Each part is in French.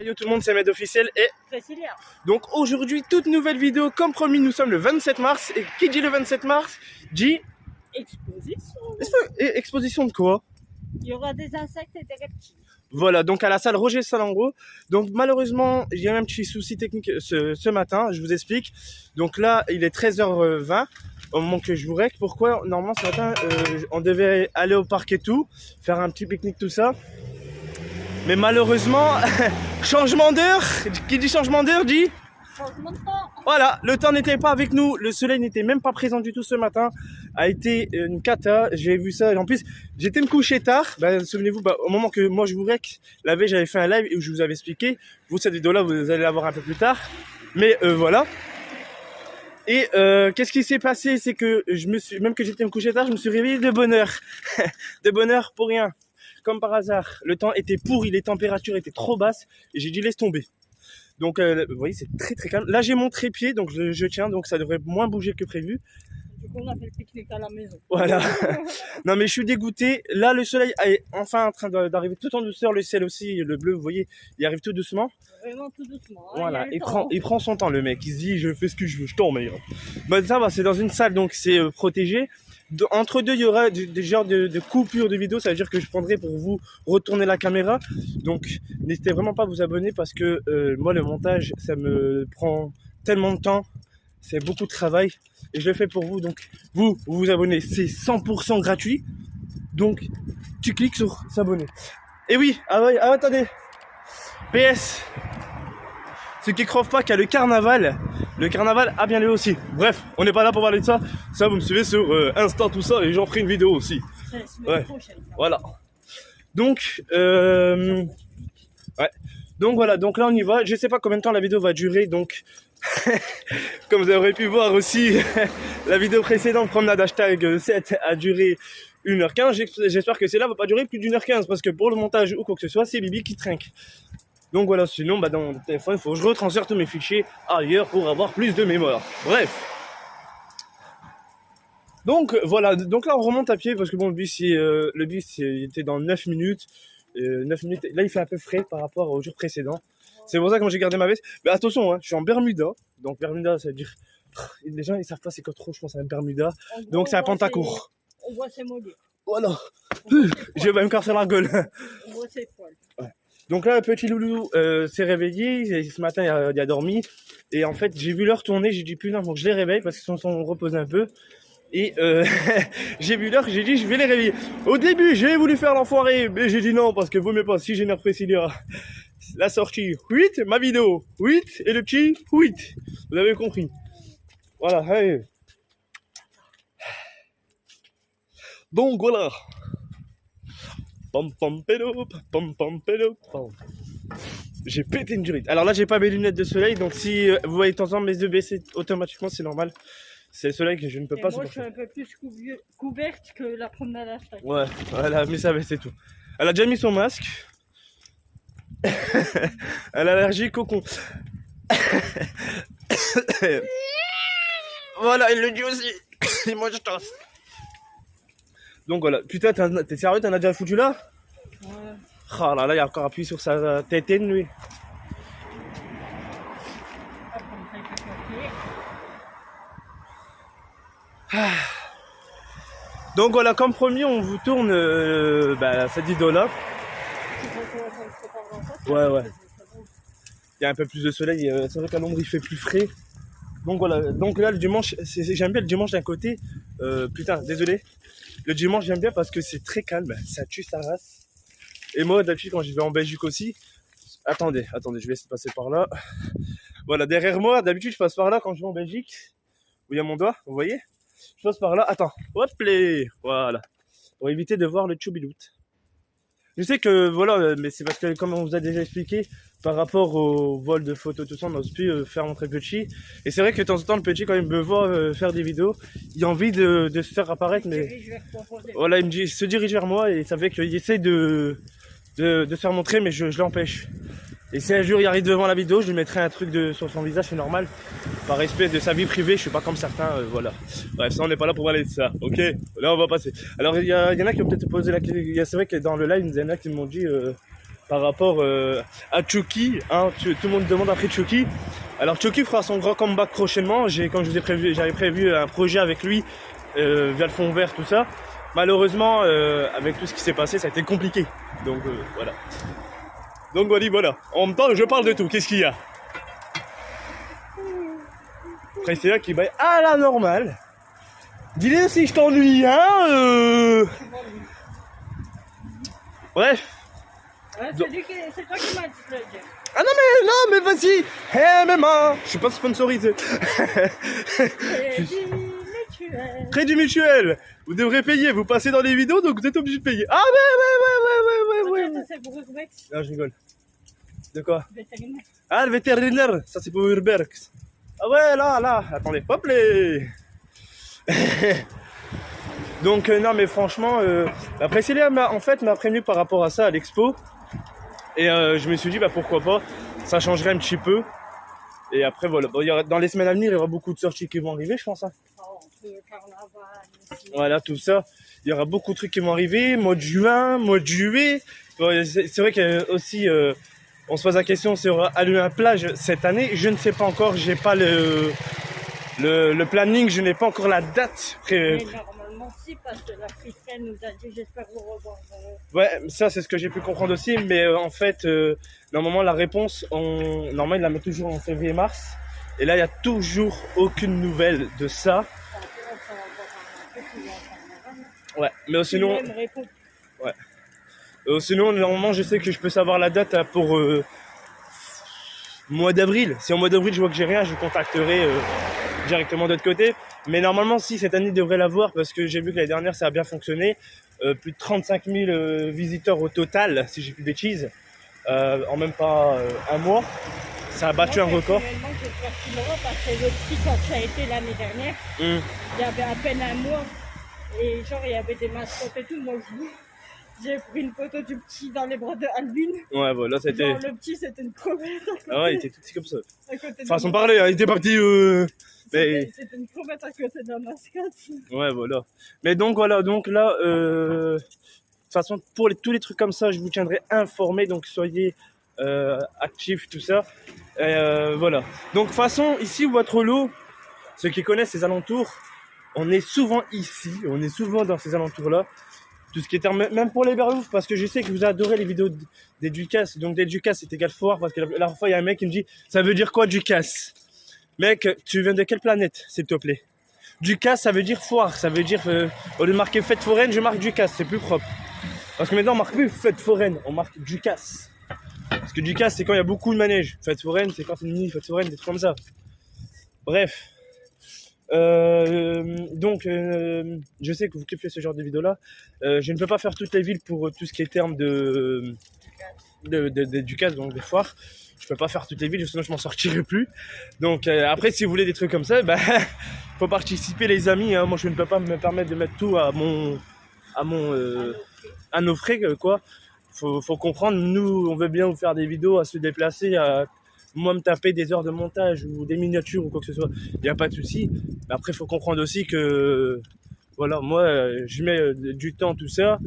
Yo tout le monde, c'est Med officiel et Cécilia. donc aujourd'hui toute nouvelle vidéo comme promis. Nous sommes le 27 mars et qui dit le 27 mars dit Exposition. exposition de quoi? Il y aura des insectes et des reptiles. Voilà, donc à la salle Roger Salengro. Donc malheureusement, il y a eu un petit souci technique ce matin, je vous explique. Donc là, il est 13h20 au moment que je vous règle. Pourquoi? Normalement ce matin, on devait aller au parc et tout, faire un petit pique-nique, tout ça. Mais malheureusement, changement d'heure. Qui dit changement d'heure dit Changement de temps. voilà, le temps n'était pas avec nous, le soleil n'était même pas présent du tout ce matin, a été une cata, j'ai vu ça, en plus j'étais me coucher tard, souvenez-vous, au moment que moi je vous rec, la veille j'avais fait un live où je vous avais expliqué, vous cette vidéo là vous allez la voir un peu plus tard, mais voilà. Et qu'est-ce qui s'est passé, c'est que même que j'étais me coucher tard, je me suis réveillé de bonne heure, de bonne heure pour rien, comme par hasard, le temps était pourri, les températures étaient trop basses, et j'ai dit laisse tomber. Donc, vous voyez, c'est très très calme. Là, j'ai mon trépied, donc je tiens, donc ça devrait moins bouger que prévu. Du coup, on a fait le pique-nique à la maison. Voilà. Non, mais je suis dégoûté. Là, le soleil est enfin en train d'arriver tout en douceur. Le ciel aussi, le bleu, vous voyez, il arrive tout doucement. Vraiment tout doucement. Hein, Voilà, il il prend son temps, le mec. Il se dit, je fais ce que je veux, je t'emmerde. Bah, ça va, c'est dans une salle, donc c'est protégé. Entre deux, il y aura des genres de coupures de vidéo, ça veut dire que je prendrai pour vous retourner la caméra. Donc, n'hésitez vraiment pas à vous abonner parce que moi, le montage, ça me prend tellement de temps. C'est beaucoup de travail et je le fais pour vous. Donc, vous abonnez, c'est 100% gratuit. Donc, tu cliques sur s'abonner. Et oui, attendez. PS. Ceux qui croient pas qu'il y a le carnaval a bien lieu aussi. Bref, on n'est pas là pour parler de ça. Ça, vous me suivez sur Insta, tout ça, et j'en ferai une vidéo aussi. C'est la semaine prochaine. Voilà. Donc, ouais. Donc voilà, donc là on y va. Je sais pas combien de temps la vidéo va durer, donc comme vous aurez pu voir aussi, la vidéo précédente, promenade hashtag 7, a duré 1h15. J'espère que celle-là va pas durer plus d'1h15 parce que pour le montage ou quoi que ce soit, c'est Bibi qui trinque. Donc voilà, sinon dans mon téléphone, il faut que je retransfère tous mes fichiers ailleurs pour avoir plus de mémoire. Bref. Donc voilà, donc là on remonte à pied parce que bon, le bus était dans 9 minutes. 9 minutes, là il fait un peu frais par rapport au jour précédent. C'est pour ça que moi j'ai gardé ma veste. Mais attention, hein, je suis en Bermuda. Donc Bermuda, ça veut dire... Les gens ils savent pas c'est quoi trop, je pense, c'est un Bermuda. Donc c'est un pantacourt. On voit ses mollets. Voilà. Je vais me casser la gueule. On voit ses poils. Ouais. Donc là, le petit loulou s'est réveillé. Ce matin, il a dormi. Et en fait, j'ai vu l'heure tourner. J'ai dit, putain, faut que je les réveille parce qu'ils sont reposés un peu. Et j'ai vu l'heure, j'ai dit, je vais les réveiller. Au début, j'ai voulu faire l'enfoiré. Mais j'ai dit non, parce que vous m'aimez pas. Si j'énerve Cécilia, la sortie 8, ma vidéo 8. Et le petit 8. Vous avez compris. Voilà, hey. Donc voilà. Pam pam pélo, pam pam pélo, pam. J'ai pété une durite. Alors là, j'ai pas mes lunettes de soleil, donc si vous voyez de temps en temps mes yeux baisser automatiquement, c'est normal. C'est le soleil que je ne peux pas moi, supporter. je suis un peu plus couverte que la promenade hashtag. Ouais, voilà, mais ça va, c'est tout. Elle a déjà mis son masque. Elle a allergie cocon. Voilà, il le dit aussi. Et moi, je tasse. Donc voilà, putain, t'es sérieux, t'en as déjà foutu là? Ouais. Oh là là, il a encore appuyé sur sa tête lui. Ah. Donc voilà, comme promis, on vous tourne cette vidéo là. Ouais. Il y a un peu plus de soleil, c'est vrai qu'à l'ombre il fait plus frais. Donc voilà, donc là le dimanche, j'aime bien le dimanche d'un côté. Putain, désolé. Le dimanche j'aime bien parce que c'est très calme, ça tue sa race. Et moi d'habitude quand je vais en Belgique aussi, attendez, je vais essayer de passer par là. Voilà, derrière moi, d'habitude je passe par là quand je vais en Belgique. Où il y a mon doigt, vous voyez? Je passe par là, attends, hop là, voilà. Pour éviter de voir le choubilout. Je sais que voilà, mais c'est parce que comme on vous a déjà expliqué, par rapport au vol de photos, tout ça, on n'ose plus faire montrer le petit. Et c'est vrai que de temps en temps, le petit, quand il me voit faire des vidéos, il a envie de se faire apparaître, mais voilà, il me dit, se dirige vers moi et ça fait qu'il essaie de se faire montrer, mais je l'empêche. Et si un jour il arrive devant la vidéo, je lui mettrai un truc sur son visage, c'est normal. Par respect de sa vie privée, je suis pas comme certains, voilà. Bref, ça on n'est pas là pour parler de ça, ok? Là on va passer. Alors il y en a qui ont peut-être posé la question, c'est vrai que dans le live, il y en a qui m'ont dit par rapport à Chucky. Hein, tout le monde demande après Chucky. Alors Chucky fera son grand comeback prochainement. Comme je vous ai prévu, j'avais prévu un projet avec lui via le fond vert, tout ça. Malheureusement, avec tout ce qui s'est passé, ça a été compliqué. Donc voilà. Donc voilà. En même temps, je parle de tout. Qu'est-ce qu'il y a? Priscilla qui baille à la normale. Dis-le si je t'ennuie, hein Bref. Ouais, c'est toi qui m'as dit de le dire. Ah non mais vas-y. MMA. Je suis pas sponsorisé. Crédit mutuel. Vous devrez payer. Vous passez dans les vidéos, donc vous êtes obligé de payer. Ah ouais. Ça, c'est pour Urbex. Non, je rigole. De quoi? Vétérinaire. Ah, le vétérinaire. Ça, c'est pour Urbex. Ah ouais, là. Attendez, hop les. Donc non mais franchement, la Priscilla m'a prévenu par rapport à ça à l'expo. Et je me suis dit pourquoi pas, ça changerait un petit peu. Et après voilà, dans les semaines à venir il y aura beaucoup de sorties qui vont arriver je pense. Hein. Le carnaval aussi. Voilà tout ça, il y aura beaucoup de trucs qui vont arriver, mois de juin, mois de juillet. C'est vrai que aussi on se pose la question sur allumer un plage cette année. Je ne sais pas encore, j'ai pas le planning, je n'ai pas encore la date. Mais normalement si, parce que la Christiane nous a dit j'espère vous revoir. Ouais, ça c'est ce que j'ai pu comprendre aussi, mais en fait, normalement la réponse, normalement ils la mettent toujours en février-mars, et là il n'y a toujours aucune nouvelle de ça. Ouais, mais sinon, sinon normalement je sais que je peux savoir la date pour mois d'avril. Si en mois d'avril je vois que j'ai rien, je contacterai directement de l'autre côté. Mais normalement si, cette année devrait l'avoir parce que j'ai vu que l'année dernière ça a bien fonctionné. Plus de 35 000 visiteurs au total, si j'ai plus de bêtises, en même pas un mois. Ça a battu un record. J'espère qu'il l'aura parce que le petit, quand ça a été l'année dernière, il y avait à peine un mois. Et genre, il y avait des mascottes et tout. Moi, j'ai pris une photo du petit dans les bras de Alvin. Ouais, voilà, c'était. Genre, le petit, c'était une crevette. Ah ouais, il était tout petit comme ça. De façon de parler, hein, il était pas petit. Mais... C'était une crevette à côté de la mascotte. Ouais, voilà. Mais donc, voilà, donc là, de toute façon, pour tous les trucs comme ça, je vous tiendrai informé. Donc, soyez actifs, tout ça. Voilà. Donc, de toute façon, ici, votre lot, ceux qui connaissent ces alentours, on est souvent ici, on est souvent dans ces alentours-là. Tout ce qui est même pour les Berlouf, parce que je sais que vous adorez les vidéos des Ducasse. Donc des Ducasse, c'est égal foire, parce que la dernière fois, il y a un mec qui me dit « Ça veut dire quoi Ducasse ?» Mec, tu viens de quelle planète, s'il te plaît? Ducasse, ça veut dire foire, ça veut dire, au lieu de marquer fête foraine, je marque Ducasse, c'est plus propre. Parce que maintenant, on marque plus fête foraine, on marque Ducasse. Parce que Ducasse, c'est quand il y a beaucoup de manèges. Fête foraine, c'est quand c'est une mini fête foraine, des trucs comme ça. Bref. Donc, je sais que vous kiffez ce genre de vidéos là. Je ne peux pas faire toutes les villes pour tout ce qui est terme de Ducasse, donc des foires. Je peux pas faire toutes les villes, sinon je m'en sortirai plus. Donc après, si vous voulez des trucs comme ça, faut participer les amis. Hein. Moi, je ne peux pas me permettre de mettre tout à nos frais quoi. Faut comprendre. Nous, on veut bien vous faire des vidéos, à se déplacer, à moi me taper des heures de montage ou des miniatures ou quoi que ce soit, il n'y a pas de souci. Mais après, il faut comprendre aussi que voilà, moi je mets du temps, tout ça,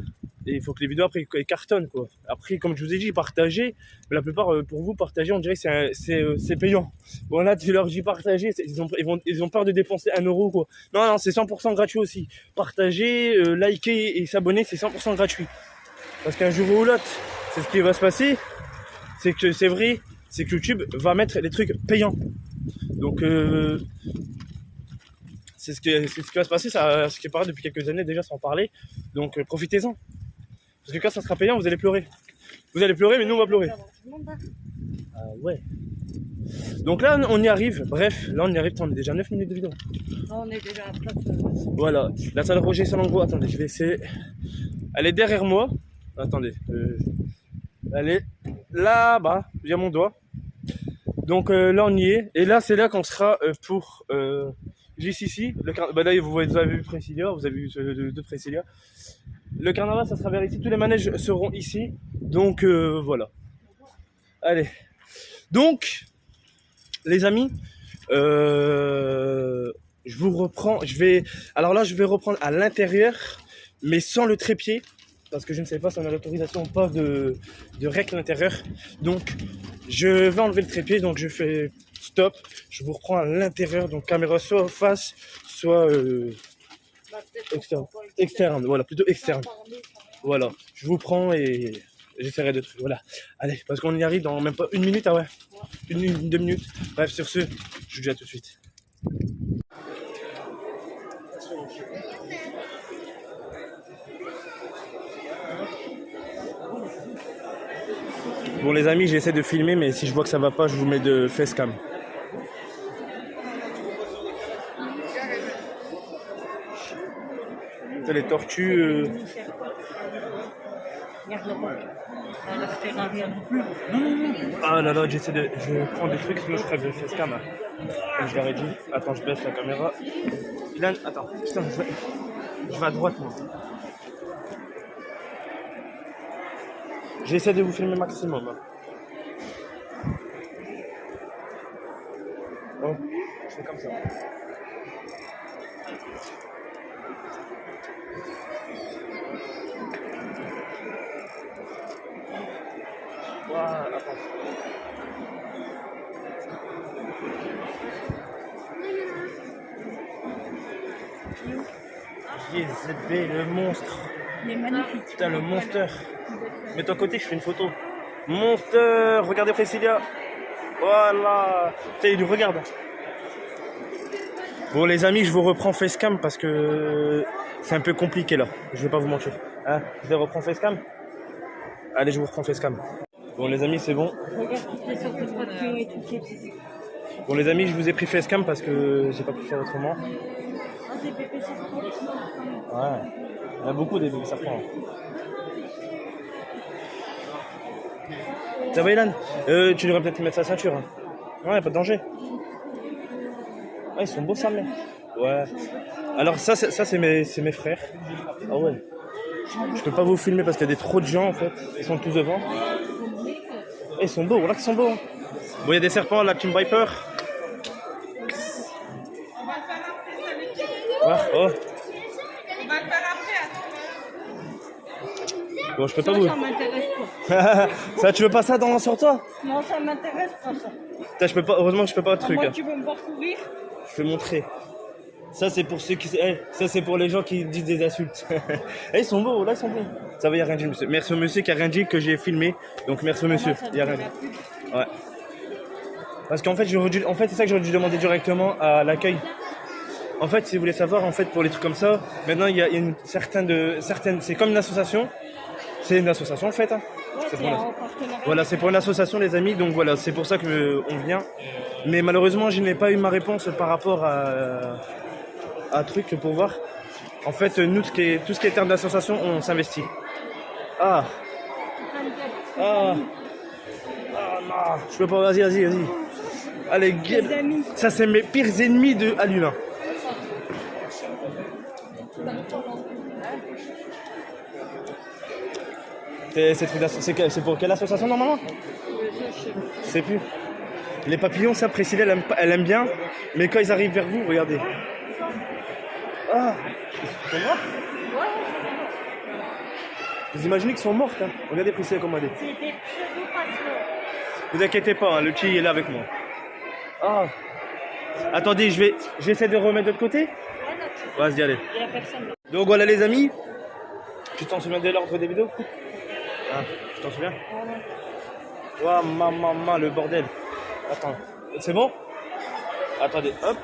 et il faut que les vidéos après cartonnent quoi. Après, comme je vous ai dit, partager, la plupart pour vous, partager, on dirait que c'est payant. Bon là, tu leur dis partager, ils ont peur de dépenser 1 euro quoi. Non, c'est 100% gratuit aussi. Partager, liker et s'abonner, c'est 100% gratuit. Parce qu'un jour ou l'autre, c'est ce qui va se passer, c'est que c'est vrai, c'est que YouTube va mettre les trucs payants. Donc c'est ce qui va se passer, ce qui paraît depuis quelques années déjà sans parler. Donc profitez-en. Parce que quand ça sera payant, vous allez pleurer. Vous allez pleurer, mais nous on va pleurer. Ah ouais. Donc là on y arrive, bref, là on y arrive, on est déjà 9 minutes de vidéo. On est déjà à place. Voilà, la salle Roger Salengro, attendez, je vais essayer. Elle est derrière moi. Attendez, elle est là-bas, il y a mon doigt. Donc là on y est, et là c'est là qu'on sera pour JCC. Là vous avez vu Priscilla, vous avez vu deux Priscilla. Le carnaval ça sera vers ici, tous les manèges seront ici. Donc voilà. Allez. Donc les amis, je vous reprends. Alors là je vais reprendre à l'intérieur, mais sans le trépied. parce que je ne sais pas si on a l'autorisation ou pas de rec à l'intérieur. Donc je vais enlever le trépied, donc je fais stop, je vous reprends à l'intérieur, donc caméra soit face, soit externe. Externe, voilà, plutôt externe. Voilà, je vous prends et j'essaierai de trucs. Voilà, allez, parce qu'on y arrive dans même pas une minute, ah ouais, une 2 minutes. Bref, sur ce, je vous dis à tout de suite. Bon les amis, j'essaie de filmer, mais si je vois que ça va pas, je vous mets de facecam. Les tortues. Ah là là, je prends des trucs, sinon je ferai le facecam. Comme je l'aurais dit. Attends, je baisse la caméra. Ilan, attends, putain, je vais à droite moi. J'essaie de vous filmer maximum. Oh, je fais comme ça. Voilà, attends. JZB, le monstre. Il est magnifique. Putain, le monster. Mets-toi à côté, je fais une photo. Monster, regardez Priscilla. Voilà. Putain, il nous regarde. Bon les amis, je vous reprends facecam parce que c'est un peu compliqué là. Je vais pas vous mentir. Hein, je les reprends facecam. Allez, je vous reprends facecam. Bon les amis, c'est bon. Regarde toutes les sortes de voitures et tout. Bon les amis, je vous ai pris facecam parce que j'ai pas pu faire autrement. Ah, des bébés serpents. Ouais. Il y en a beaucoup des bébés serpents. Ça va Ilan, tu devrais peut-être mettre sa ceinture. Hein. Ouais, pas de danger. Ouais, ils sont beaux ça, mais. Ouais. Alors ça c'est mes frères. Ah ouais. Je peux pas vous filmer parce qu'il y a trop de gens en fait. Ils sont tous devant. Et ils sont beaux, voilà qu'ils sont beaux. Hein. Bon, il y a des serpents, la Team Viper. Ouais, oh. On va le faire après. Bon, je peux Ça, pas vous. ça m'intéresse pas. Ça, tu veux pas ça sur toi? Non, ça m'intéresse pas ça. Putain, je peux pas. Heureusement que je peux pas de truc. Moi, Hein. tu veux me voir courir? Je vais montrer. Ça c'est pour ceux qui. Ça c'est pour les gens qui disent des insultes. Ils sont beaux, là ils sont beaux. Ça va, y a rien dit monsieur. Merci au monsieur qui a rien dit que j'ai filmé. Donc merci au monsieur. Y a rien dit. Ouais. Parce qu'en fait, c'est ça que j'aurais dû demander directement à l'accueil. En fait, si vous voulez savoir, en fait, pour les trucs comme ça, maintenant il y a une certaine. C'est comme une association. C'est une association en fait. Hein. Voilà, c'est pour une association les amis. Donc voilà, c'est pour ça que on vient. Mais malheureusement, je n'ai pas eu ma réponse par rapport à truc pour voir. En fait, nous, tout ce qui est terme d'association, on s'investit. Ah. Ah. Ah non, je peux pas, vas-y. Allez, gueule. Ça, c'est mes pires ennemis de Aluna. C'est pour quelle association normalement? Je sais plus. Les papillons, ça, Priscilla, elle aime bien. Mais quand ils arrivent vers vous, regardez. Ah, ils sont morts? Vous imaginez qu'ils sont morts, hein? Regardez Priscilla comment elle est. C'est des pseudo-passions. Vous inquiétez pas, hein, le petit est là avec moi. Ah. Attendez, j'essaie de remettre de l'autre côté. Vas-y, allez. Il y a personne. Donc voilà les amis. Tu t'en souviens de l'ordre des vidéos? Ah, tu t'en souviens? Ouah, maman, le bordel. Attends, c'est bon? Attendez, hop.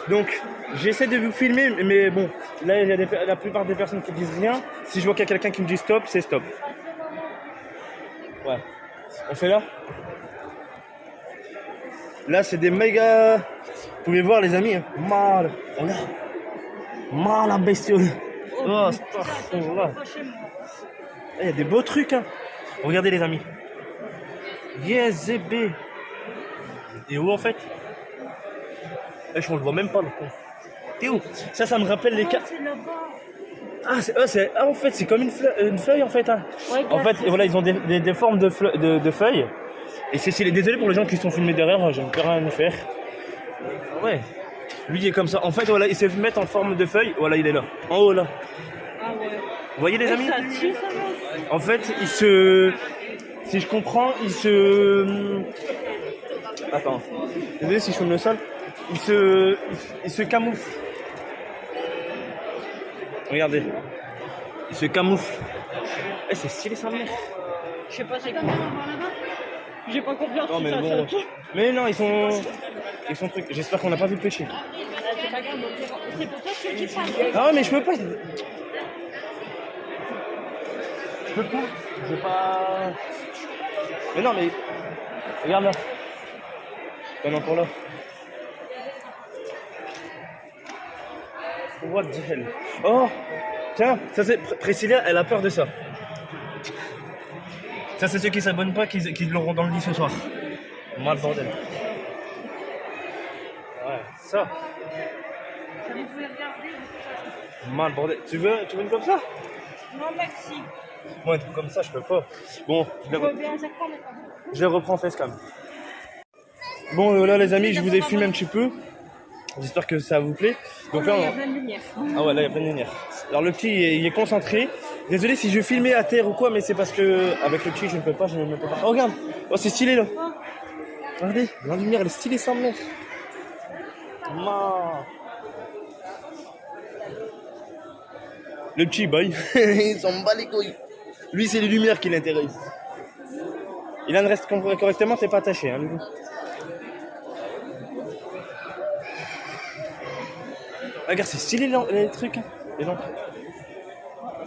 Donc, j'essaie de vous filmer, mais bon, là, il y a la plupart des personnes qui disent rien. Si je vois qu'il y a quelqu'un qui me dit stop, c'est stop. Ouais. On fait là? Là, c'est des méga... Vous pouvez voir, les amis, hein. Mal. Oh là. Mal, la bestiole. Oh, astaghfirullah. Il y a des beaux trucs, hein. Regardez, les amis. Yes, ZB. Et où, en fait? On le voit même pas, le con. T'es où? Ça me rappelle les cartes. En fait, c'est comme une feuille, en fait. Hein. Ouais, en fait, voilà, ils ont des formes de feuilles. Et c'est désolé pour les gens qui sont filmés derrière, je ne peux rien faire. Ouais. Lui, il est comme ça. En fait, voilà, il s'est fait mettre en forme de feuille. Voilà, il est là. En haut, là. Ah ouais. voyez les amis? Ça tue, ça va. En fait, il se... Si je comprends, il se... Attends. Désolé si je filme le sol. Il se camoufle. Regardez. Il se camoufle. Eh, c'est stylé ça, mec. Je sais pas, c'est combien on va là-bas? J'ai pas confiance Non, si mais ça bon. saute. Mais non, ils sont trucs. J'espère qu'on n'a pas vu le pêcher. C'est pas grave, c'est pour ça que je te dis pas. Ah ouais, mais je peux pas. Je peux pas. Je peux pas. Mais non, mais. Regarde là. Ben encore là. What the hell? Oh! Tiens, ça c'est. Priscilla, elle a peur de ça. Ça, c'est ceux qui s'abonnent pas qui l'auront dans le lit ce soir. Mal bordel. Ouais, ça. Vous pouvez regarder. Mal bordel. Tu veux une comme ça? Non, merci. Moi, un truc comme ça, je peux pas. Bon, Je veux bien chaque fois, mais pas beaucoup. je reprends facecam. Bon, là, les amis, je vous ai filmé un petit peu. J'espère que ça vous plaît. Donc là, Il y a plein de lumière. ah ouais, là, il y a plein de lumière. Alors, le petit, il est concentré. Désolé si je filmais à terre ou quoi, mais c'est parce que avec le petit, je ne peux pas, je ne peux pas. Oh, regarde. Oh, c'est stylé, là. Regardez, la lumière, elle est stylée sans mètres. Le petit, bye. Il s'en bat les couilles. Lui, c'est les lumières qui l'intéressent. Il en reste correctement, t'es pas attaché, hein, lui. Regarde, c'est stylé les trucs, hein, les lampes.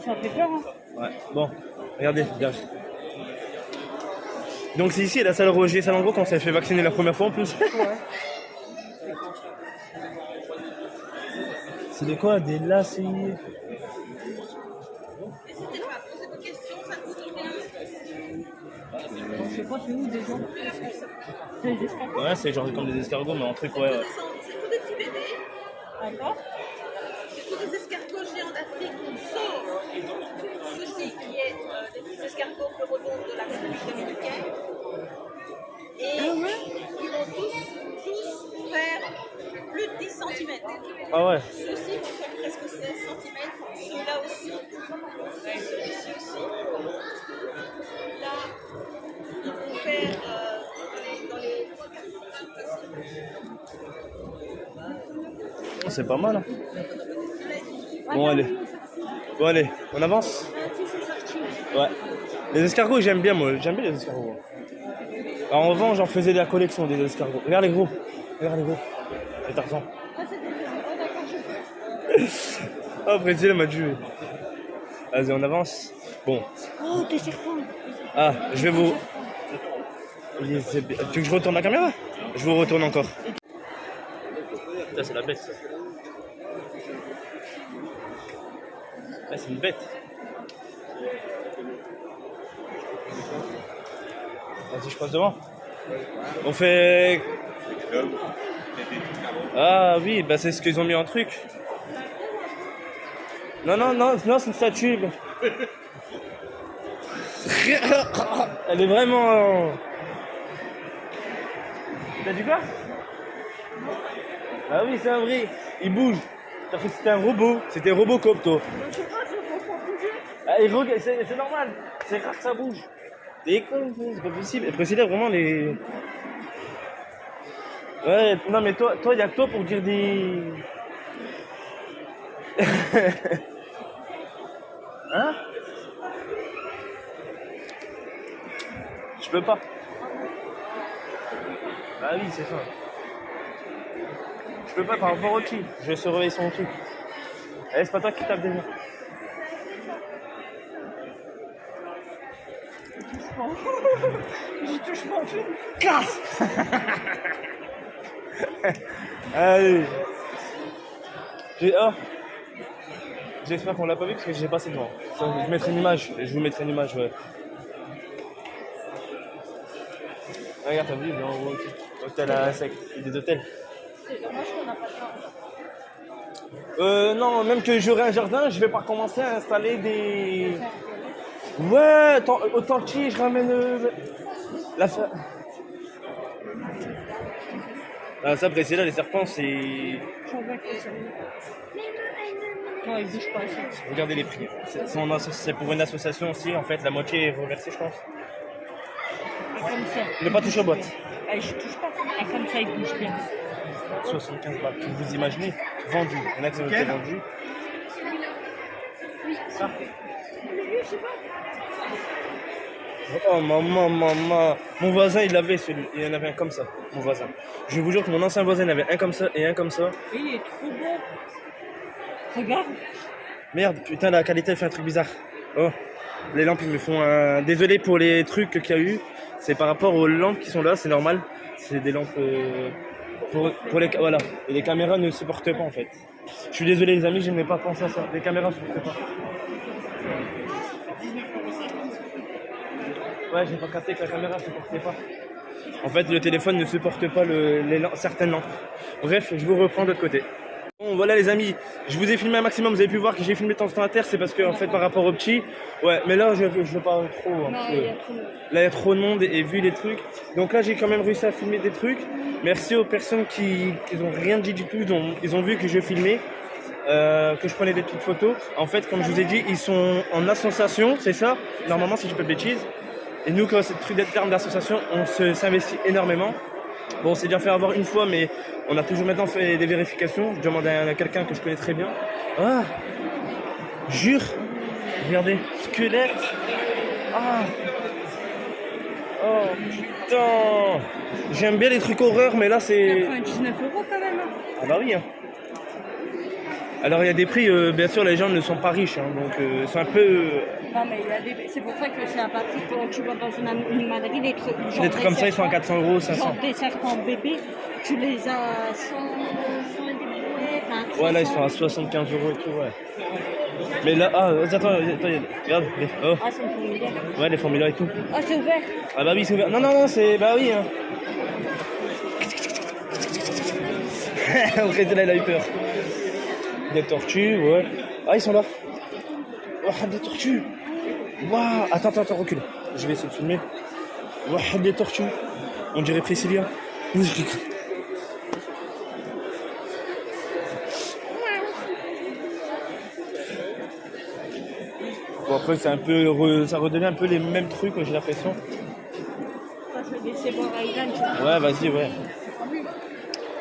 Ça fait peur, hein. Ouais, bon, regardez, regarde. Donc c'est ici la salle Roger Salengro quand on s'est fait vacciner la première fois en plus. C'est de quoi? Des lacets. Je sais pas, c'est où déjà? C'est des escargots. Ouais, c'est genre comme des escargots, mais en truc, ouais. C'est tous des petits bébés. D'accord. C'est tous des escargots géants d'Afrique, sauf ceci qui est des petits escargots pleurodontes de la République dominicaine. Et ils vont tous faire plus de 10 cm. Ah ouais. Ceux-ci vont faire presque 16 cm. Ceux-là aussi. Celui-ci aussi. Là, ils vont faire dans les Oh, c'est pas mal, hein. Bon, allez. Bon, allez, on avance? Ouais. Les escargots, j'aime bien, moi. J'aime bien les escargots. Alors, en vend, j'en faisais la collection des escargots. Regarde les gros. Regarde les gros. C'est Tarzan. Oh, Brésil, elle m'a dit. Vas-y, on avance. Bon. Oh, des serpents. Ah, je vais vous... Tu veux que je retourne la caméra? Je vous retourne encore. Ça, c'est la bête, ça. Là, c'est une bête. Vas-y, je passe devant. On fait... Ah oui, bah c'est ce qu'ils ont mis en truc. Non, non, non, non, c'est une statue. Elle est vraiment... T'as dit quoi? Ah oui, c'est un vrai. Il bouge. T'as cru que c'était un robot. C'était Robocop, toi. Je sais pas, je peux pas bouger. Ah, c'est normal. C'est rare que ça bouge. T'es con, c'est pas possible. Et Priscilla, vraiment, les... Ouais, non, mais toi, il y a que toi pour dire des... Hein? Je peux pas. Ah oui, c'est ça. Je peux pas par rapport au qui. Je vais surveiller son truc. Eh, c'est pas toi qui tape déjà. J'y touche pas. Casse. Allez. J'espère qu'on l'a pas vu parce que j'ai passé devant. Ça, je mettrai une image. Je vous mettrai une image, ouais. Regarde, t'as vu, là, en haut, hôtel à sec. Des hôtels. C'est dommage qu'on n'a pas de Non, même que j'aurai un jardin, je vais pas commencer à installer des... Ouais, autant que je ramène la fa... Ah, ça, après, c'est là, les serpents, c'est... Non, il bouge pas assez. Regardez les prix. C'est pour une association aussi, en fait, la moitié est reversée, je pense. Comme ça. Ne pas toucher aux boîtes. Je touche pas. Comme ça, il bouge bien. 75 balles. Vous imaginez? Vendu. Il y en a qui ont été vendus. Ça. Oh maman. Mon voisin il avait celui. Il y en avait un comme ça. Mon voisin. Je vous jure que mon ancien voisin il avait un comme ça et un comme ça. Il est trop beau. Regarde. Merde, putain la qualité fait un truc bizarre. Oh. Les lampes ils me font un. Désolé pour les trucs qu'il y a eu. C'est par rapport aux lampes qui sont là, c'est normal. C'est des lampes pour les. Voilà. Et les caméras ne supportent pas en fait. Je suis désolé les amis, je n'ai pas pensé à ça. Les caméras ne supportent pas. Ouais, j'ai pas capté que la caméra ne supportait pas. En fait, le téléphone ne supporte pas certaines lampes. Bref, je vous reprends de l'autre côté. Bon, voilà les amis, je vous ai filmé un maximum. Vous avez pu voir que j'ai filmé de temps en temps à terre. C'est parce que, en fait, par rapport au petit. Ouais, mais là, je veux pas trop. Non, il y a trop de monde. Là, il y a trop de monde et vu les trucs. Donc là, j'ai quand même réussi à filmer des trucs. Merci aux personnes qui n'ont rien dit du tout. Ils ont vu que je filmais. Que je prenais des petites photos. En fait, comme je vous ai dit, ils sont en association, c'est ça, normalement, si je peux pas de bêtises. Et nous, quand c'est truc d'être terme d'association, on s'investit énormément. Bon, on s'est bien fait avoir une fois, mais on a toujours maintenant fait des vérifications. Je demande à quelqu'un que je connais très bien. Ah, jure, regardez, squelette. Ah, oh putain, j'aime bien les trucs horreur, mais là c'est. 99 € quand même. Ah bah oui. Hein. Alors il y a des prix, bien sûr les gens ne sont pas riches, hein, donc c'est un peu... Non mais il y a des... c'est pour ça que c'est à partir quand tu vas dans une animalerie, les trucs comme ça ils sont à 400 €, 500. Genre des serpents bébés, tu les as 100 ouais là ils sont à 75 € et tout, ouais. Mais là, attends, regarde, oh. Ah c'est une fourmilière. Ouais les fourmilières et tout. Ah c'est ouvert. Ah bah oui c'est ouvert, non c'est... bah oui hein. En fait là il a eu peur. Des tortues, ouais. Ah, ils sont là. Oh, des tortues. Waouh. Attends, recule. Je vais essayer de filmer. Waouh, des tortues. On dirait Priscilla. Bon, après, c'est un peu. Ça redonnait un peu les mêmes trucs, j'ai l'impression. Ouais, vas-y, ouais.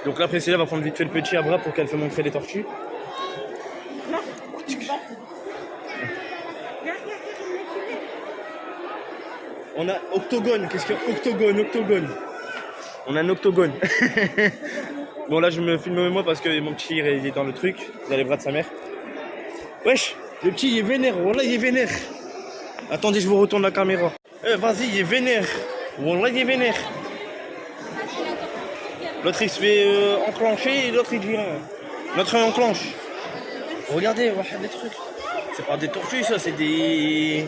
Donc là, Priscilla va prendre vite fait le petit à bras pour qu'elle fasse montrer les tortues. On a octogone, qu'est-ce qu'il y a? Octogone. On a un octogone. Bon là je me filme moi parce que mon petit il est dans le truc, dans les bras de sa mère. Wesh, le petit il est vénère, voilà il est vénère. Attendez, je vous retourne la caméra. Vas-y, il est vénère. Voilà il est vénère. L'autre il se fait enclencher et l'autre il dit rien. L'autre il enclenche. Regardez, voilà des trucs. C'est pas des tortues ça, c'est des...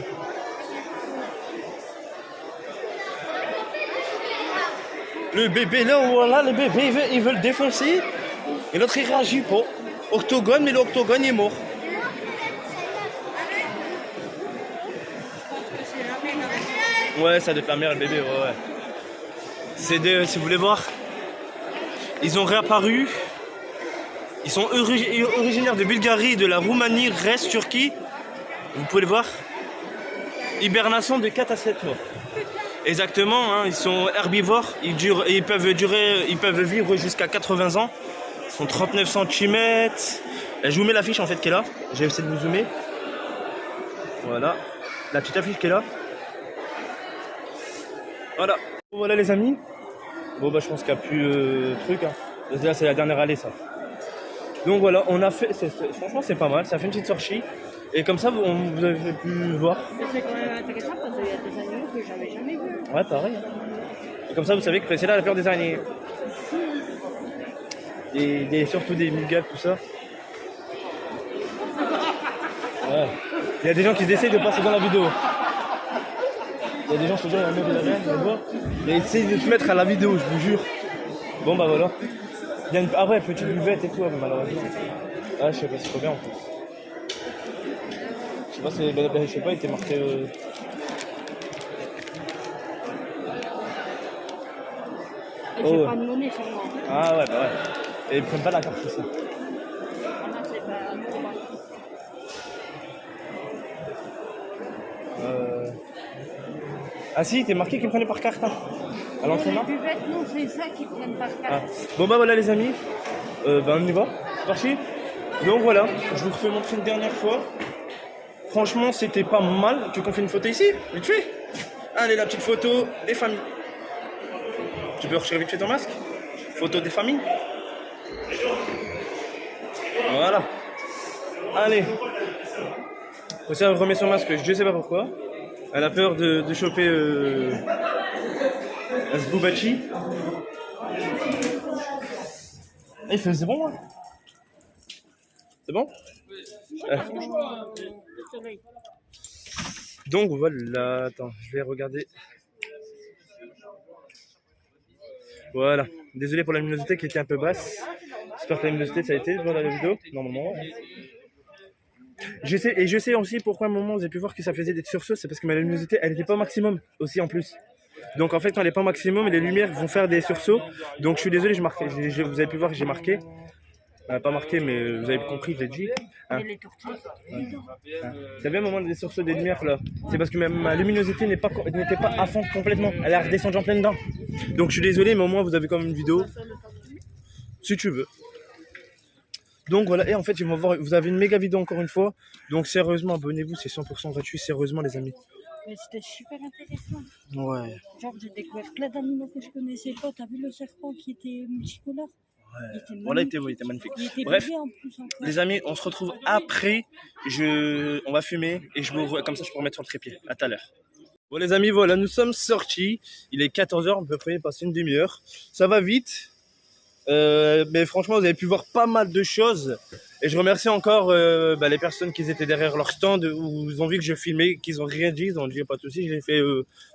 Le bébé là, voilà, le bébé il veut le défoncer. Et l'autre il réagit pas. Octogone, mais l'octogone est mort. Ouais, ça doit être la mère et le bébé, ouais. C'est des, si vous voulez voir, ils ont réapparu. Ils sont originaires de Bulgarie, de la Roumanie, Grèce, Turquie. Vous pouvez le voir. Hibernation de 4 à 7 mois. Exactement, hein, ils sont herbivores, ils peuvent vivre jusqu'à 80 ans. Ils sont 39 cm. Je vous mets l'affiche en fait qui est là. J'ai essayé de vous zoomer. Voilà. La petite affiche qui est là. Voilà. Voilà les amis. Bon bah je pense qu'il n'y a plus de trucs. Hein. Là c'est la dernière allée ça. Donc voilà, on a fait. Franchement c'est pas mal, ça fait une petite sortie. Et comme ça, vous avez pu voir. C'est quand même intéressant parce qu'il y a des animaux que j'avais jamais vus. Ouais, pareil. Et comme ça, vous savez que c'est là la peur des araignées. Surtout des migales, tout ça. Ouais. Il y a des gens qui essaient de passer dans la vidéo. Il y a des gens, je te dis, il y a un mec de la mer, ils essayent de se mettre à la vidéo, je vous jure. Bon, bah voilà. Il y a une... Ah ouais, petite buvette et tout, malheureusement. Ah, je sais pas, c'est trop bien en plus. Je sais pas, il était marqué. J'ai pas de monnaie sur moi. Ah ouais, bah ouais. Et ils prennent pas la carte, c'est ça. Ah non, c'est pas normal. Ah si, t'es marqué qu'ils prenaient par carte hein, à l'entraînement. Les buvettes, non, c'est ça qu'ils prennent par Ah. carte. Bon bah voilà les amis, on y va, c'est parti. Donc voilà, je vous refais montrer une dernière fois. Franchement c'était pas mal. Tu veux qu'on fait une photo ici, vite fait? Allez, la petite photo des familles. Tu peux retirer vite fait ton masque? Photo des familles. Voilà. Allez. Ça remet son masque, je sais pas pourquoi. Elle a peur de choper un Sboubachi. Il fait c'est bon hein? C'est bon? Le soleil. Donc voilà, attends, je vais regarder. Voilà, désolé pour la luminosité qui était un peu basse. J'espère que la luminosité ça a été dans la vidéo, normalement. Je sais aussi pourquoi à un moment vous avez pu voir que ça faisait des sursauts, c'est parce que ma luminosité elle n'était pas au maximum aussi en plus. Donc en fait quand elle n'est pas au maximum, les lumières vont faire des sursauts. Donc je suis désolé, vous avez pu voir que j'ai marqué. Pas marqué mais vous avez compris, je l'ai dit. Hein. Et les tortues. T'as bien au moment des sursauts des lumières là. C'est parce que ma luminosité n'était pas à fond complètement. Elle est redescendue en plein dedans. Donc je suis désolé mais au moins vous avez quand même une vidéo. Si tu veux. Donc voilà, et en fait, vous avez une méga vidéo encore une fois. Donc sérieusement, abonnez-vous, c'est 100% gratuit, sérieusement les amis. Mais c'était super intéressant. Ouais. Genre, j'ai découvert plein d'animaux que je connaissais pas. T'as vu le serpent qui était multicolore? Voilà, il était magnifique. Il était Bref, bébé en plus. Encore. les amis, on se retrouve après. On va fumer et comme ça je peux remettre sur le trépied. À tout à l'heure. Bon les amis, voilà, nous sommes sortis. Il est 14h, à peu près, passé une demi-heure. Ça va vite. Mais franchement, vous avez pu voir pas mal de choses. Et je remercie encore les personnes qui étaient derrière leur stand où ils ont vu que je filmais, qu'ils ont rien dit. Ils ont dit pas de soucis. J'ai fait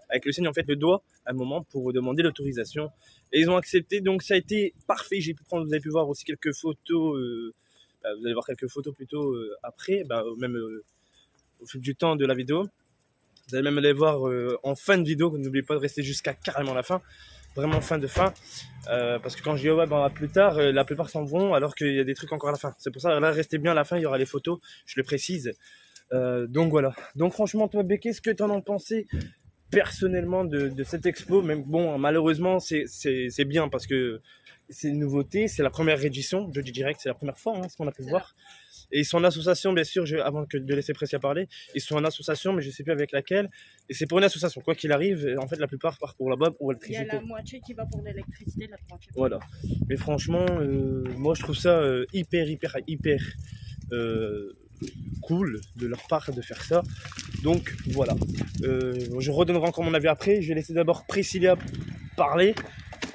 avec le signe en fait le doigt à un moment pour demander l'autorisation. Et ils ont accepté. Donc ça a été parfait. Vous avez pu voir aussi quelques photos. Vous allez voir quelques photos plutôt après, même au fil du temps de la vidéo. Vous allez même les voir en fin de vidéo. N'oubliez pas de rester jusqu'à carrément la fin. Vraiment fin de fin. Parce que quand je dis ouais, plus tard, la plupart s'en vont alors qu'il y a des trucs encore à la fin. C'est pour ça, là, restez bien à la fin, il y aura les photos, je le précise. Donc voilà. Donc franchement, toi, Bé, qu'est-ce que tu en as pensé personnellement de cette expo? Même bon, malheureusement, c'est bien parce que c'est une nouveauté, c'est la première édition, je dis direct, c'est la première fois, ce qu'on a pu voir. Et ils sont en association, bien sûr, avant de laisser Pressia parler, ils sont en association, mais je ne sais plus avec laquelle. Et c'est pour une association, quoi qu'il arrive, en fait, la plupart partent pour là-bas pour Il y l'électricité. a la moitié qui va pour l'électricité, la moitié pour Voilà. Mais franchement, moi, je trouve ça hyper cool de leur part de faire ça. Donc, voilà. Je redonnerai encore mon avis après. Je vais laisser d'abord Priscilla parler.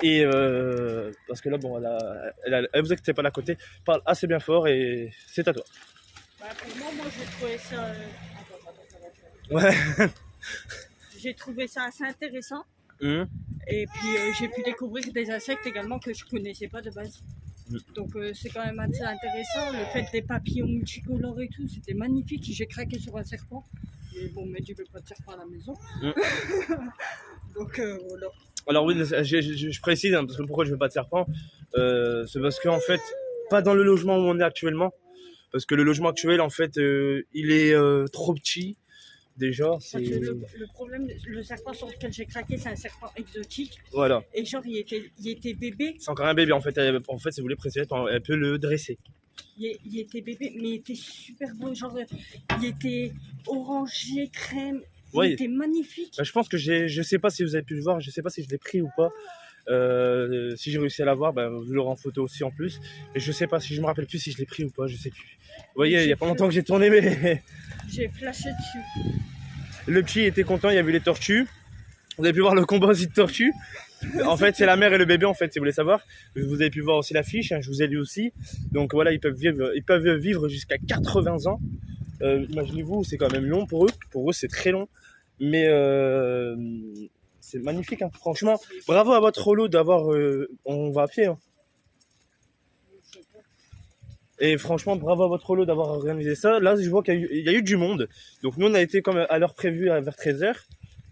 Et parce que là, bon, elle vous inquiétez pas à côté, parle assez bien fort et c'est à toi. Pour moi, j'ai trouvé ça. Ouais. J'ai trouvé ça assez intéressant. Mmh. Et puis j'ai pu découvrir des insectes également que je connaissais pas de base. Donc c'est quand même assez intéressant. Le fait des papillons multicolores et tout, c'était magnifique. J'ai craqué sur un serpent. Mais bon, mais je veux pas de serpent à la maison. Donc voilà. Alors oui, je précise, parce que pourquoi je veux pas de serpent, c'est parce qu'en fait, pas dans le logement où on est actuellement, parce que le logement actuel, en fait, il est trop petit, déjà. Parce que le problème, le serpent sur lequel j'ai craqué, c'est un serpent exotique. Voilà. Et genre, il était bébé. C'est encore un bébé, en fait, si vous voulez préciser, elle peut le dresser. Il était bébé, mais il était super beau, genre, il était orangé, crème. Il était magnifique. Je pense que je sais pas si vous avez pu le voir, je sais pas si je l'ai pris ou pas. Si j'ai réussi à l'avoir, vous l'aurez en photo aussi en plus. Et je sais pas si je me rappelle plus si je l'ai pris ou pas, je sais plus. Vous voyez, il y a pas longtemps que j'ai tourné, mais j'ai flashé dessus. Le petit était content, il y a vu les tortues. Vous avez pu voir le combat aussi de tortues. En fait, c'est la mère et le bébé, en fait, si vous voulez savoir. Vous avez pu voir aussi l'affiche, je vous ai lu aussi. Donc voilà, ils peuvent vivre jusqu'à 80 ans. Imaginez-vous, c'est quand même long pour eux. Pour eux, c'est très long. Mais c'est magnifique, franchement. Bravo à votre Rolo d'avoir... on va à pied. Et franchement, bravo à votre Rolo d'avoir organisé ça. Là, je vois qu'il y a eu du monde. Donc nous, on a été comme à l'heure prévue vers 13h.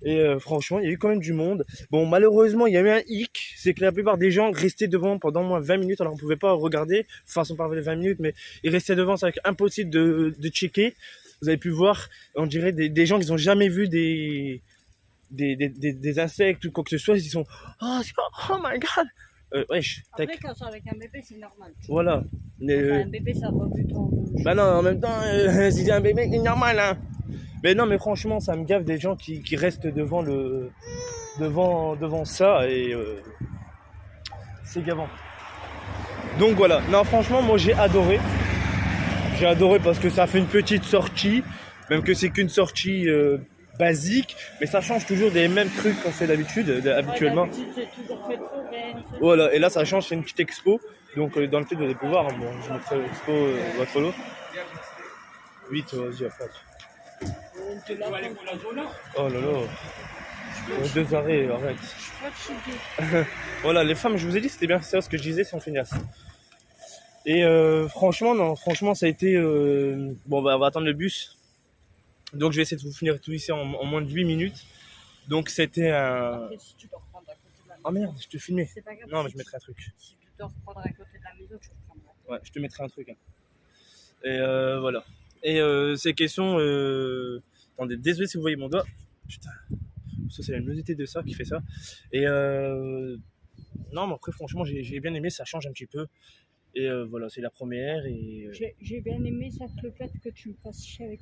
Et franchement, il y a eu quand même du monde. Bon, malheureusement, il y a eu un hic. C'est que la plupart des gens restaient devant pendant au moins 20 minutes. Alors, on ne pouvait pas regarder. Enfin, on parlait 20 minutes, mais ils restaient devant. C'est impossible de checker. vous avez pu voir, on dirait des gens qui n'ont jamais vu des insectes ou quoi que ce soit, ils sont oh my god. Wesh, Après, quand c'est avec un bébé, c'est normal. voilà. Enfin, un bébé, ça va plus trop. Bah non, en même temps, si j'ai un bébé, c'est normal, hein. Mais non, mais franchement, ça me gave des gens qui restent devant ça et c'est gavant. Donc voilà. Non, franchement, moi j'ai adoré. J'ai adoré parce que ça fait une petite sortie, même que c'est qu'une sortie basique, mais ça change toujours des mêmes trucs qu'on fait d'habitude, habituellement. D'habitude, c'est toujours fait trop bien. Voilà, et là ça change, c'est une petite expo. Donc dans le fait vous allez pouvoir, hein, bon, je mettrai l'expo votre follow. 8, vas-y, après. Oh là là. 2 arrêts, arrête. Voilà, les femmes, je vous ai dit, c'était bien ça ce que je disais, c'est en feignasse. Et franchement, ça a été... Bon, on va attendre le bus. Donc je vais essayer de vous finir tout ici en moins de 8 minutes. Donc c'était un... Après, si tu dois reprendre à côté de la maison. Ah merde, je te filmais. C'est pas grave. Non, mais je mettrai un truc. Si tu dois reprendre à côté de la maison, tu reprendras. Ouais, je te mettrai un truc. Hein. Et voilà. Et ces questions... Attendez, désolé si vous voyez mon doigt. Putain. Ça, c'est la luminosité de ça qui fait ça. Et non, mais après, franchement, j'ai bien aimé. Ça change un petit peu. Et voilà, c'est la première. Et J'ai bien aimé ça, le fait que tu me fasses chier avec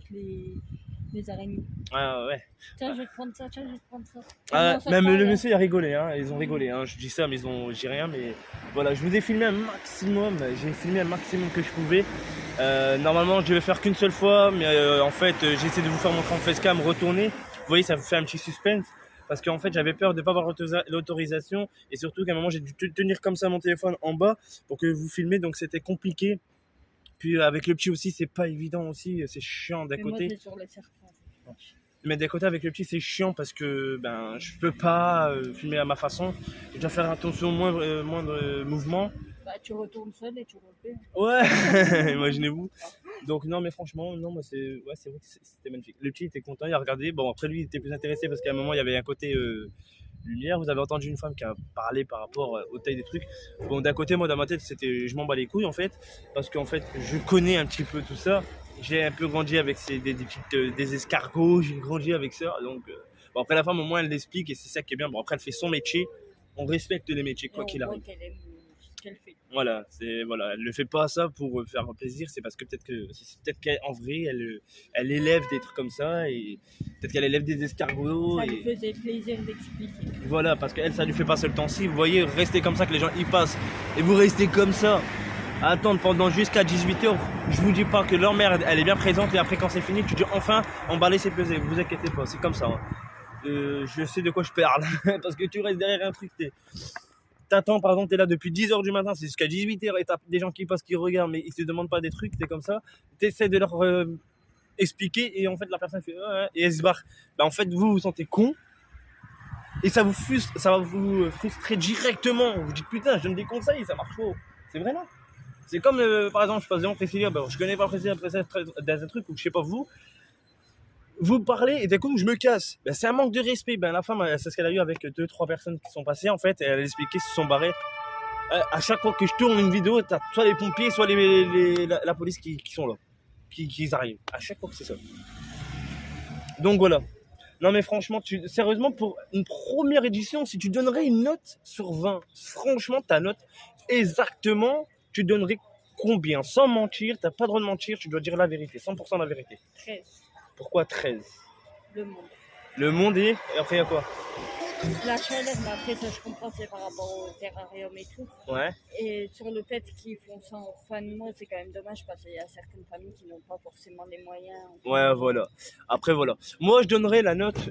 les araignées. ah ouais. Tiens, je vais te prendre ça, tiens, je vais te prendre ça. Ah, Non, ça même prend, le là. monsieur il a rigolé, hein. Ils ont rigolé. Hein. Je dis ça, mais j'ai rien. Mais voilà, je vous ai filmé un maximum. J'ai filmé un maximum que je pouvais. Normalement, je devais faire qu'une seule fois, mais en fait, j'ai essayé de vous faire montrer en facecam, retourner. Vous voyez, ça vous fait un petit suspense. Parce qu'en fait, j'avais peur de ne pas avoir l'autorisation. Et surtout qu'à un moment, j'ai dû tenir comme ça mon téléphone en bas pour que vous filmiez. Donc, c'était compliqué. Puis, avec le petit aussi, c'est pas évident aussi. C'est chiant d'un Mais moi, côté. c'est sur les serpents. Mais d'un côté, avec le petit, c'est chiant parce que ben, je peux pas filmer à ma façon. Je dois faire attention au moindre mouvement. Bah, tu retournes seul et tu refais. Ouais, imaginez-vous. Donc non, mais franchement, non, moi c'est vrai que c'était magnifique. Le petit était content, il a regardé. Bon, après lui, il était plus intéressé parce qu'à un moment, il y avait un côté lumière. Vous avez entendu une femme qui a parlé par rapport aux tailles des trucs. Bon, d'un côté, moi, dans ma tête, c'était je m'en bats les couilles en fait, parce qu'en fait, je connais un petit peu tout ça. J'ai un peu grandi avec des escargots, j'ai grandi avec ça. Donc, bon, après la femme, au moins, elle l'explique et c'est ça qui est bien. Bon, après, elle fait son métier. On respecte les métiers, quoi qu'il arrive. Qu'elle aime ce qu'elle fait. Voilà, elle ne fait pas ça pour faire plaisir, c'est parce que peut-être qu'en vrai, elle élève des trucs comme ça et peut-être qu'elle élève des escargots. Ça et lui faisait plaisir d'expliquer. voilà, parce qu'elle, ça lui fait passer le temps. Si vous voyez, restez comme ça, que les gens y passent et vous restez comme ça, à attendre pendant jusqu'à 18h, je vous dis pas que leur mère, elle est bien présente et après, quand c'est fini, tu dis enfin, emballer c'est pesé, vous inquiétez pas, c'est comme ça. Hein. Je sais de quoi je parle parce que tu restes derrière un truc, t'attends, par exemple, t'es là depuis 10h du matin, c'est jusqu'à 18h et t'as des gens qui passent, qui regardent, mais ils te demandent pas des trucs, t'es comme ça, t'essaies de leur expliquer et en fait la personne fait ouais, et elle se barre. Bah en fait vous vous sentez con et ça va vous frustrer directement. Vous dites putain, je donne des conseils, ça marche pas. C'est vrai là. C'est comme par exemple, je passe devant Priscilla, bah, je connais pas Priscilla dans un truc où je sais pas vous parlez et d'un coup je me casse. Ben, c'est un manque de respect. Ben, la femme, c'est ce qu'elle a eu avec 2-3 personnes qui sont passées en fait et elle a expliqué, se sont barrés. À chaque fois que je tourne une vidéo, t'as soit les pompiers, soit la police qui sont là, qui arrivent. À chaque fois que c'est ça. Donc voilà. Non mais franchement, sérieusement, pour une première édition, si tu donnerais une note sur 20, franchement ta note exactement, tu donnerais combien? Sans mentir, t'as pas le droit de mentir, tu dois dire la vérité, 100% la vérité. 13. Pourquoi 13? Le monde. Le monde et après il y a quoi? La chaleur, mais après ça je comprends, c'est par rapport au terrarium et tout. Ouais. Et sur le fait qu'ils font ça en fin de mois, c'est quand même dommage parce qu'il y a certaines familles qui n'ont pas forcément les moyens. Ouais, voilà. Après, voilà. Moi, je donnerais la note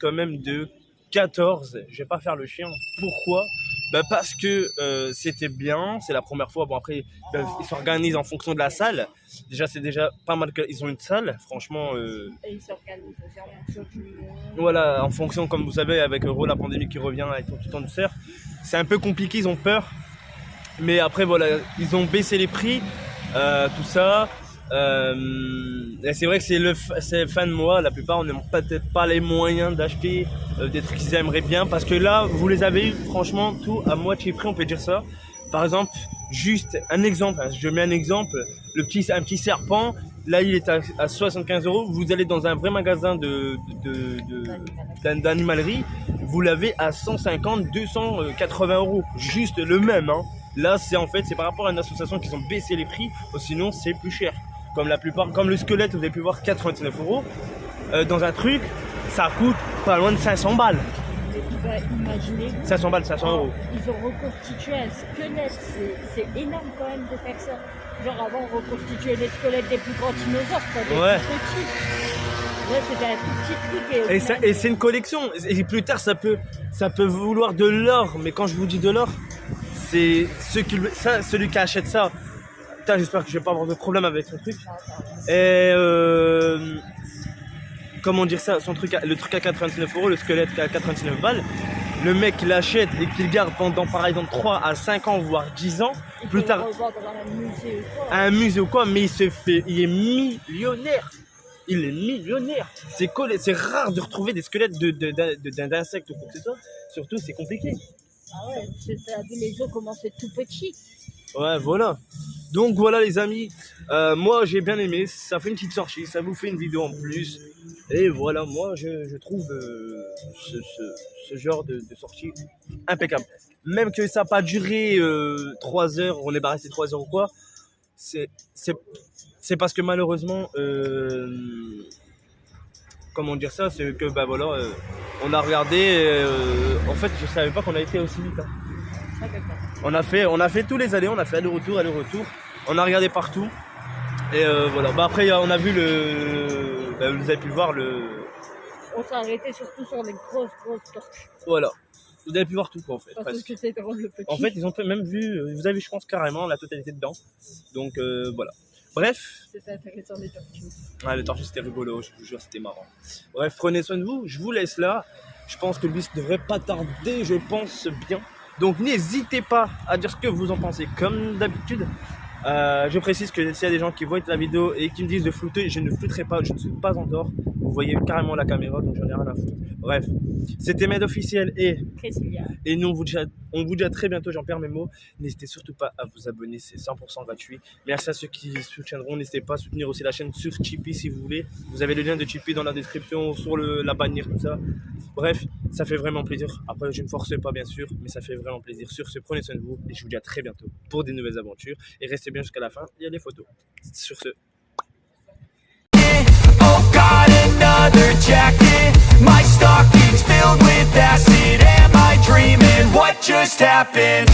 quand même de 14. Je vais pas faire le chien. Pourquoi? Bah parce que c'était bien, c'est la première fois. Bon, après, ils s'organisent en fonction de la salle. Déjà, c'est déjà pas mal qu'ils ont une salle, franchement. Et ils s'organisent aussi en fonction du monde. Voilà, en fonction, comme vous savez, avec la pandémie qui revient avec tout en douceur. C'est un peu compliqué, ils ont peur. Mais après, voilà, ils ont baissé les prix, tout ça. Et c'est vrai que c'est fin de mois, la plupart n'ont peut-être pas les moyens d'acheter des trucs qu'ils aimeraient bien parce que là vous les avez eu franchement tout à moitié prix, on peut dire ça. Par exemple, juste un exemple, je mets un exemple, un petit serpent, Là, il est à 75 €. Vous allez dans un vrai magasin d'animalerie, vous l'avez à 150, 280 €. Juste le même. Hein. Là, c'est par rapport à une association qui ont baissé les prix. Sinon, c'est plus cher. Comme le squelette, vous avez pu voir 99 €. Dans un truc, ça coûte pas loin de 500 balles. Imaginez. 500 balles, 500 €. Ils ont reconstitué un squelette. C'est énorme quand même de faire ça. Genre avant, on reconstituait les squelettes des plus grands dinosaures, quoi, des plus petits. Là, c'était un tout petit truc. Et c'est une collection. Et plus tard, ça peut vouloir de l'or. Mais quand je vous dis de l'or, c'est celui qui achète ça. Putain, j'espère que je vais pas avoir de problème avec son truc. Et comment dire ça, le truc à 99 €, le squelette à 99 balles. Le mec qui l'achète et qui le garde pendant par exemple 3 à 5 ans, voire 10 ans, plus tard, un musée ou quoi, mais il est millionnaire. Il est millionnaire. C'est rare de retrouver des squelettes d'insectes ou quoi que ce soit. Surtout, c'est compliqué. Ah ouais, les os commençaient tout petits. Ouais, voilà. Donc voilà les amis, moi j'ai bien aimé, ça fait une petite sortie, ça vous fait une vidéo en plus. Et voilà, moi je trouve ce genre de sortie impeccable. Même que ça n'a pas duré 3 heures, on est resté 3 heures ou quoi, c'est parce que malheureusement, comment dire ça, c'est que bah voilà, on a regardé, en fait je savais pas qu'on a été aussi vite. Hein. On a fait tous les allées, on a fait aller-retour. On a regardé partout. Et voilà. Bah après on a vu vous avez pu le voir On s'est arrêté surtout sur les grosses tortues. Voilà. Vous avez pu voir tout quoi en fait. Parce que c'était drôle le petit. En fait ils ont même vu, vous avez vu je pense carrément la totalité dedans. Donc voilà. Bref. C'était intéressant les tortues. Ouais, les tortues c'était rigolo, je vous jure c'était marrant. Bref, prenez soin de vous, je vous laisse là. Je pense que le bus ne devrait pas tarder, je pense bien. Donc n'hésitez pas à dire ce que vous en pensez comme d'habitude. Je précise que s'il y a des gens qui voient la vidéo et qui me disent de flouter, je ne flouterai pas, je ne suis pas en tort. Vous voyez carrément la caméra, donc j'en ai rien à foutre. Bref, c'était Med Officiel et nous on vous dit à très bientôt, j'en perds mes mots. N'hésitez surtout pas à vous abonner, c'est 100% gratuit. Merci à ceux qui soutiendront, n'hésitez pas à soutenir aussi la chaîne sur Tipeee si vous voulez. Vous avez le lien de Tipeee dans la description, sur la bannière, tout ça. Bref, ça fait vraiment plaisir. Après, je ne force pas bien sûr, mais ça fait vraiment plaisir. Sur ce, prenez soin de vous et je vous dis à très bientôt pour des nouvelles aventures. Et restez bien jusqu'à la fin, il y a des photos. Sur ce. Oh God, another jacket. My stocking's filled with acid. Am I dreaming? What just happened?